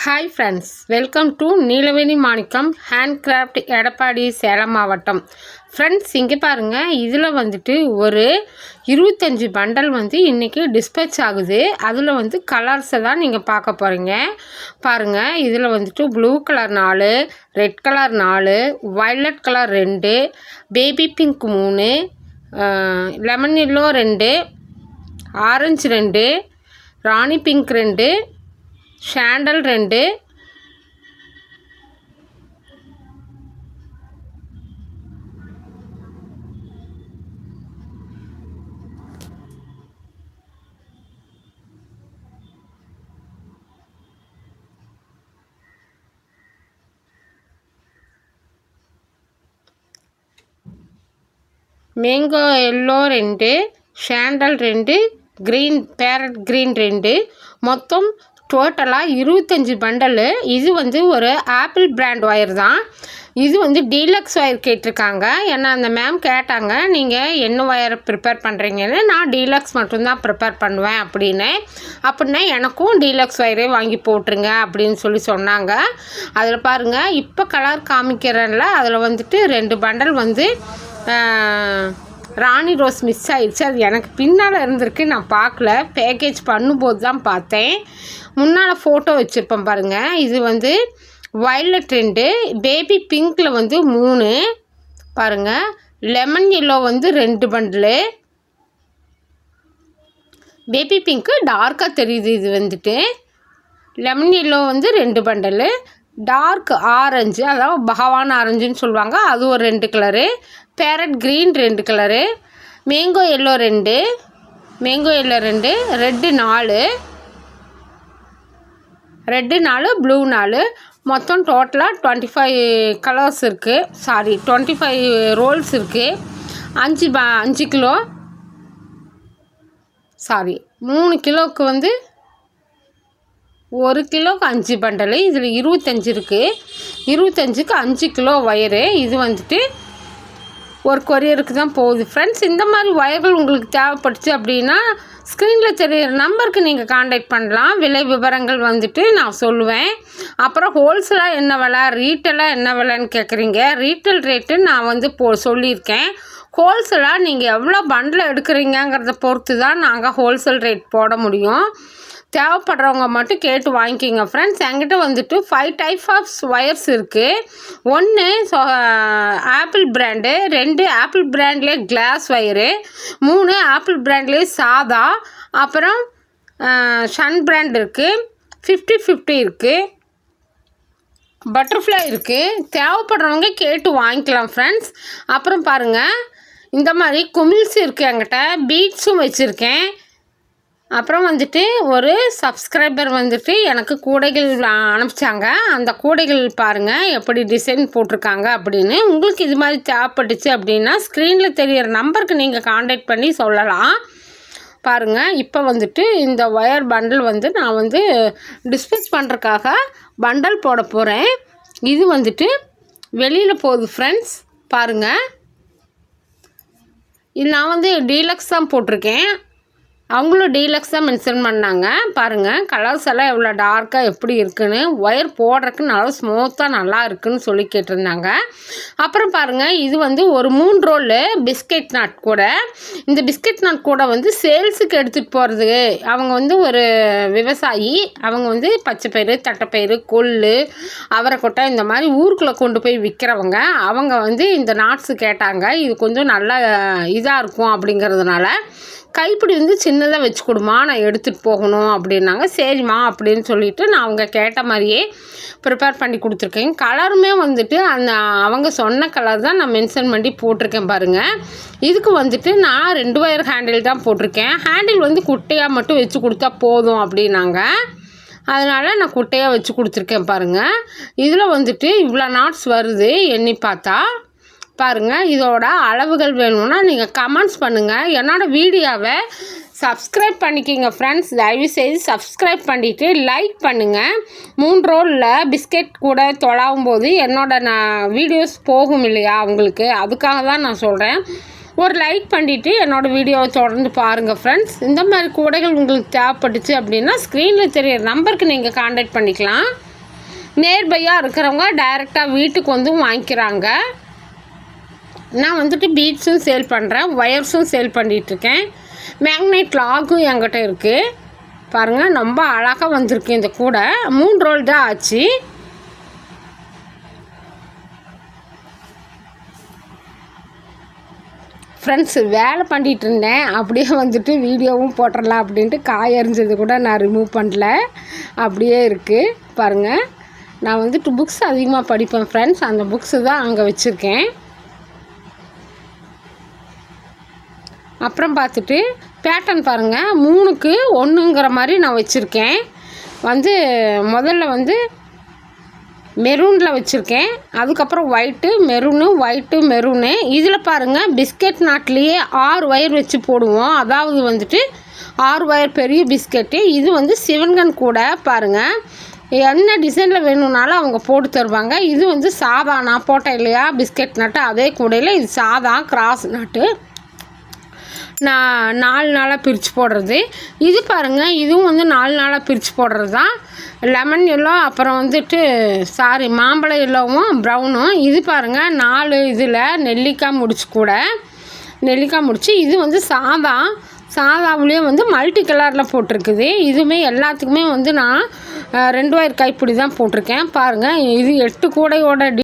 Hi friends, welcome to Neelaveni Manickam handcraft, Edappadi, Salem மாவட்டம். Friends, இங்கே பாருங்கள், இதில் வந்துட்டு ஒரு 25 பண்டல் இன்றைக்கி டிஸ்பேச் ஆகுது. அதில் கலர்ஸை தான் நீங்கள் பார்க்க போகிறீங்க. பாருங்கள், இதில் blue colour 4, red colour 4, violet colour 2, baby pink 3, lemon yellow 2, orange 2, ராணி பிங்க் 2, sandal 2, mango yellow 2, sandal 2, green parrot green 2, மொத்தம் டோட்டலாக 25 பண்டலு. இது ஒரு ஆப்பிள் பிராண்ட் ஒயர் தான். இது டீலக்ஸ் ஒயர் கேட்டிருக்காங்க. ஏன்னா அந்த மேம் கேட்டாங்க, நீங்கள் என்ன ஒயர் ப்ரிப்பேர் பண்ணுறீங்கன்னு. நான் டீலக்ஸ் மட்டும்தான் ப்ரிப்பேர் பண்ணுவேன் அப்படின்னா எனக்கும் டீலக்ஸ் ஒயரே வாங்கி போட்டுருங்க அப்படின்னு சொன்னாங்க. அதில் பாருங்கள், இப்போ கலர் காமிக்கிறேன்ல, அதில் 2 பண்டல் ராணி ரோஸ் மிஸ் ஆயிடுச்சு. அது எனக்கு பின்னால் இருந்திருக்கு, நான் பார்க்கல. பேக்கேஜ் பண்ணும்போது தான் பார்த்தேன். முன்னால் ஃபோட்டோ வச்சுருப்பேன் பாருங்கள். இது வயலட் 2, பேபி பிங்க்கில் 3 பாருங்கள், lemon yellow 2 bundle, baby pink டார்க்காக தெரியுது. இது lemon yellow 2 bundle, dark orange, அதாவது பகவான் ஆரஞ்சுன்னு சொல்லுவாங்க, அது ஒரு 2 colour, parrot green 2 colour, mango yellow 2, red 4, blue 4, மொத்தம் டோட்டலாக 25 கலர்ஸ் இருக்குது. 25 ரோல்ஸ் இருக்குது. 5 கிலோ 3 கிலோவுக்கு 1 கிலோவுக்கு 5 பண்டலு. இதில் 25 இருக்குது. 25க்கு 5 கிலோ ஒயரு. இது ஒரு கொரியருக்கு தான் போகுது. ஃப்ரெண்ட்ஸ், இந்த மாதிரி ஒயர்கள் உங்களுக்கு தேவைப்பட்டுச்சு அப்படின்னா ஸ்க்ரீனில் தெரியிற நம்பருக்கு நீங்கள் காண்டாக்ட் பண்ணலாம். விலை விவரங்கள் நான் சொல்லுவேன். அப்புறம் ஹோல்சேலாக என்ன விலை, ரீட்டெயிலாக என்ன விலைன்னு கேட்குறீங்க. ரீட்டெயில் ரேட்டு நான் சொல்லியிருக்கேன். ஹோல்சேலாக நீங்கள் எவ்வளோ பண்டில் எடுக்கிறீங்கிறத பொறுத்து தான் நாங்கள் ஹோல்சேல் ரேட் போட முடியும். தேவைப்படுறவங்க மட்டும் கேட்டு வாங்கிக்கிங்க. ஃப்ரெண்ட்ஸ், என்கிட்ட 5 டைப் ஆஃப் ஒயர்ஸ் இருக்குது. 1 ஆப்பிள் பிராண்டு, 2 ஆப்பிள் பிராண்ட்லேயே கிளாஸ் ஒயரு, 3 ஆப்பிள் கேட்லேயே சாதா, அப்புறம் சன் பிராண்ட் இருக்குது, 50-50 இருக்குது, பட்டர்ஃப்ளை இருக்குது. தேவைப்படுறவங்க கேட்டு வாங்கிக்கலாம் ஃப்ரெண்ட்ஸ். அப்புறம் பாருங்கள், இந்த மாதிரி குமிழ்ஸ் இருக்குது என்கிட்ட, பீட்ஸும் வச்சுருக்கேன். அப்புறம் ஒரு சப்ஸ்கிரைபர் எனக்கு கூடைகள் அனுப்பிச்சாங்க. அந்த கூடைகள் பாருங்கள் எப்படி டிசைன் போட்டிருக்காங்க அப்படின்னு. உங்களுக்கு இது மாதிரி தேவைப்பட்டுச்சு அப்படின்னா ஸ்க்ரீனில் தெரியிற நம்பருக்கு நீங்கள் காண்டாக்ட் பண்ணி சொல்லலாம். பாருங்கள், இப்போ இந்த ஒயர் பண்டல் நான் டிஸ்பேச் பண்ணுறதுக்காக பண்டல் போட போகிறேன். இது வெளியில் போகுது ஃப்ரெண்ட்ஸ். பாருங்கள், இது நான் டீலக்ஸ் தான் போட்டிருக்கேன். அவங்களும் டீலக்ஸ் தான் மென்ஷன் பண்ணாங்க. பாருங்கள், கலர்ஸ் எல்லாம் எவ்வளோ டார்க்காக எப்படி இருக்குன்னு, ஒயர் போடுறதுக்கு நல்லா ஸ்மூத்தாக நல்லா இருக்குன்னு சொல்லி கேட்டிருந்தாங்க. அப்புறம் பாருங்கள், இது ஒரு 3 ரோல் பிஸ்கெட் நாட் கூட. இந்த பிஸ்கெட் நாட் கூட சேல்ஸுக்கு எடுத்துகிட்டு போகிறது. அவங்க ஒரு விவசாயி. அவங்க பச்சைப்பயிறு, தட்டைப்பயிறு, கொள்ளு, அவரைக்கொட்டை இந்த மாதிரி ஊருக்குள்ளே கொண்டு போய் விற்கிறவங்க. அவங்க இந்த நாட்ஸு கேட்டாங்க. இது கொஞ்சம் நல்லா இதாக இருக்கும் அப்படிங்கிறதுனால கைப்பிடி சின்னதாக வச்சு கொடுமா, நான் எடுத்துகிட்டு போகணும் அப்படின்னாங்க. சரிம்மா அப்படின்னு சொல்லிவிட்டு நான் அவங்க கேட்ட மாதிரியே ப்ரிப்பேர் பண்ணி கொடுத்துருக்கேன். கலருமே அந்த அவங்க சொன்ன கலர் தான் நான் மென்ஷன் பண்ணி போட்டிருக்கேன் பாருங்கள். இதுக்கு நான் 2 ஒயர் ஹேண்டில் தான் போட்டிருக்கேன். ஹேண்டில் குட்டையாக மட்டும் வச்சு கொடுத்தா போதும் அப்படின்னாங்க. அதனால் நான் குட்டையாக வச்சு கொடுத்துருக்கேன் பாருங்கள். இதில் இவ்வளோ நாட்ஸ் வருது எண்ணி பார்த்தா. பாருங்கள், இதோட அளவுகள் வேணும்னா நீங்கள் கமெண்ட்ஸ் பண்ணுங்கள். என்னோடய வீடியோவை சப்ஸ்கிரைப் பண்ணிக்கிங்க ஃப்ரெண்ட்ஸ். தயவுசெய்து சப்ஸ்கிரைப் பண்ணிவிட்டு லைக் பண்ணுங்கள். 3 ரோலில் பிஸ்கெட் கூட தொலாவும் போது வீடியோஸ் போகும் இல்லையா உங்களுக்கு, அதுக்காக தான் நான் சொல்கிறேன். ஒரு லைக் பண்ணிவிட்டு என்னோடய வீடியோவை தொடர்ந்து பாருங்கள் ஃப்ரெண்ட்ஸ். இந்த மாதிரி கூடைகள் உங்களுக்கு தேவைப்பட்டுச்சு அப்படின்னா ஸ்க்ரீனில் தெரியிற நம்பருக்கு நீங்கள் காண்டாக்ட் பண்ணிக்கலாம். நியர்பையாக இருக்கிறவங்க டைரெக்டாக வீட்டுக்கு வந்து வாங்கிக்கிறாங்க. நான் வந்துட்டு பீட்ஸும் சேல் பண்ணுறேன், ஒயர்ஸும் சேல் பண்ணிகிட்ருக்கேன். மேக்னெட் லாகும் என்கிட்ட இருக்குது. பாருங்கள், ரொம்ப அழகாக வந்திருக்கு. இந்த கூடை 3 ரோல் தான் ஆச்சு. ஃப்ரெண்ட்ஸ், வேலை பண்ணிகிட்டு இருந்தேன், அப்படியே வந்துட்டு வீடியோவும் போட்டுடலாம் அப்படின்ட்டு காய் அரிஞ்சது கூட நான் ரிமூவ் பண்ணல, அப்படியே இருக்குது. பாருங்கள், நான் வந்துட்டு புக்ஸ் அதிகமாக படிப்பேன் ஃப்ரெண்ட்ஸ். அந்த புக்ஸு தான் அங்கே வச்சுருக்கேன். அப்புறம் பார்த்துட்டு பேட்டர்ன் பாருங்கள், 3க்கு 1ங்கிற மாதிரி நான் வச்சுருக்கேன். முதல்ல மெரூனில் வச்சுருக்கேன். அதுக்கப்புறம் ஒயிட்டு மெரூனு. இதில் பாருங்கள், பிஸ்கட் நாட்லேயே 6 ஒயர் வச்சு போடுவோம். அதாவது 6 ஒயர் பெரிய பிஸ்கெட்டு. இது சிவன்கன் கூட பாருங்கள், என்ன டிசைனில் வேணும்னாலும் அவங்க போட்டு தருவாங்க. இது சாதா, நான் போட்டேன் இல்லையா பிஸ்கட் நாட்டு, அதே கூடையில் இது சாதா கிராஸ் நாட்டு. நான் 4 நாளாக பிரித்து போடுறது. இது பாருங்கள், இதுவும் 4 நாளாக பிரித்து போடுறது தான். லெமன் எல்லோ, அப்புறம் மாம்பழ எல்லோவும் ப்ரௌனும். இது பாருங்கள், 4 இதில் நெல்லிக்காய் முடிச்சு. இது சாதாவிலே மல்டி கலரில் போட்டிருக்குது. இதுவுமே எல்லாத்துக்குமே நான் 2 ஒயர் கைப்பிடி தான் போட்டிருக்கேன். பாருங்கள், இது 8 கூடையோட